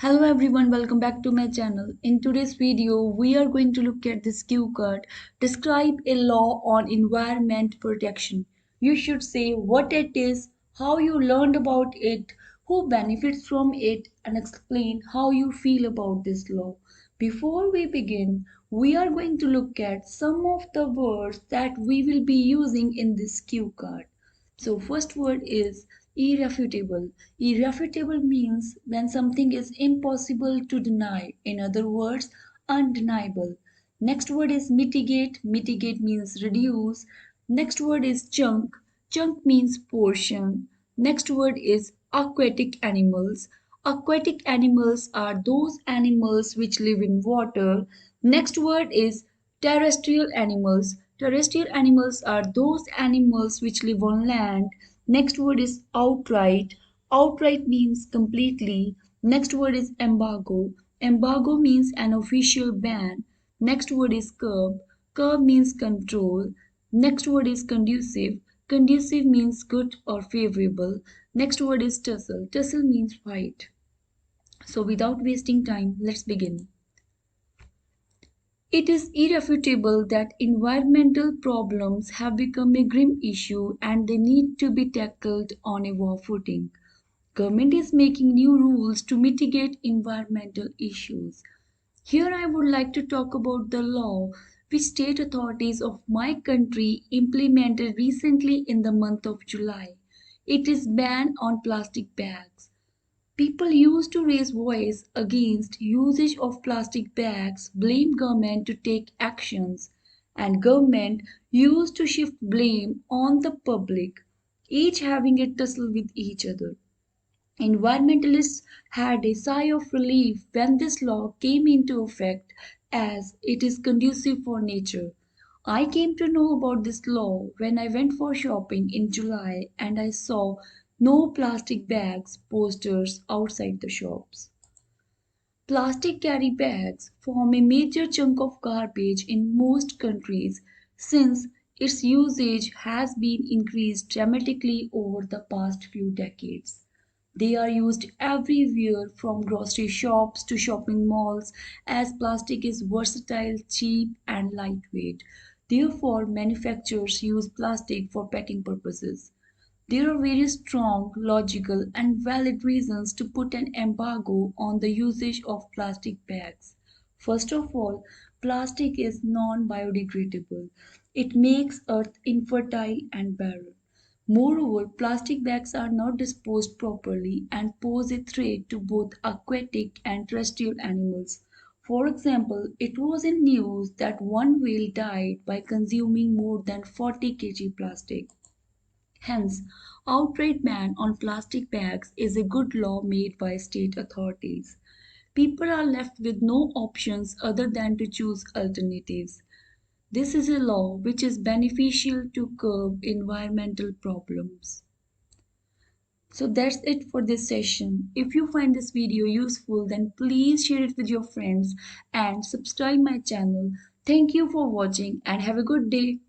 Hello everyone, welcome back to my channel. In today's video, we are going to look at this cue card. Describe a law on environment protection. You should say what it is, how you learned about it, who benefits from it, and explain how you feel about this law. Before we begin, we are going to look at some of the words that we will be using in this cue card. So first word is irrefutable. Irrefutable means when something is impossible to deny. In other words, undeniable. Next word is mitigate. Mitigate means reduce. Next word is chunk. Chunk means portion. Next word is aquatic animals. Aquatic animals are those animals which live in water. Next word is terrestrial animals. Terrestrial animals are those animals which live on land. Next word is outright. Outright means completely. Next word is embargo. Embargo means an official ban. Next word is curb. Curb means control. Next word is conducive. Conducive means good or favorable. Next word is tussle. Tussle means fight. So without wasting time, let's begin. It is irrefutable that environmental problems have become a grim issue and they need to be tackled on a war footing. Government is making new rules to mitigate environmental issues. Here I would like to talk about the law which state authorities of my country implemented recently in the month of July. It is ban on plastic bags. People used to raise voice against usage of plastic bags, blame government to take actions, and government used to shift blame on the public, each having a tussle with each other. Environmentalists had a sigh of relief when this law came into effect as it is conducive for nature. I came to know about this law when I went for shopping in July and I saw no plastic bags posters outside the shops. Plastic carry bags form a major chunk of garbage in most countries since its usage has been increased dramatically over the past few decades. They are used everywhere from grocery shops to shopping malls as plastic is versatile, cheap, and lightweight. Therefore, manufacturers use plastic for packing purposes. There are very strong, logical, and valid reasons to put an embargo on the usage of plastic bags. First of all, plastic is non biodegradable. It makes earth infertile and barren. Moreover, plastic bags are not disposed properly and pose a threat to both aquatic and terrestrial animals. For example, it was in news that one whale died by consuming more than 40 kg plastic. Hence, outright ban on plastic bags is a good law made by state authorities. People are left with no options other than to choose alternatives. This is a law which is beneficial to curb environmental problems. So that's it for this session. If you find this video useful, then please share it with your friends and subscribe my channel. Thank you for watching and have a good day.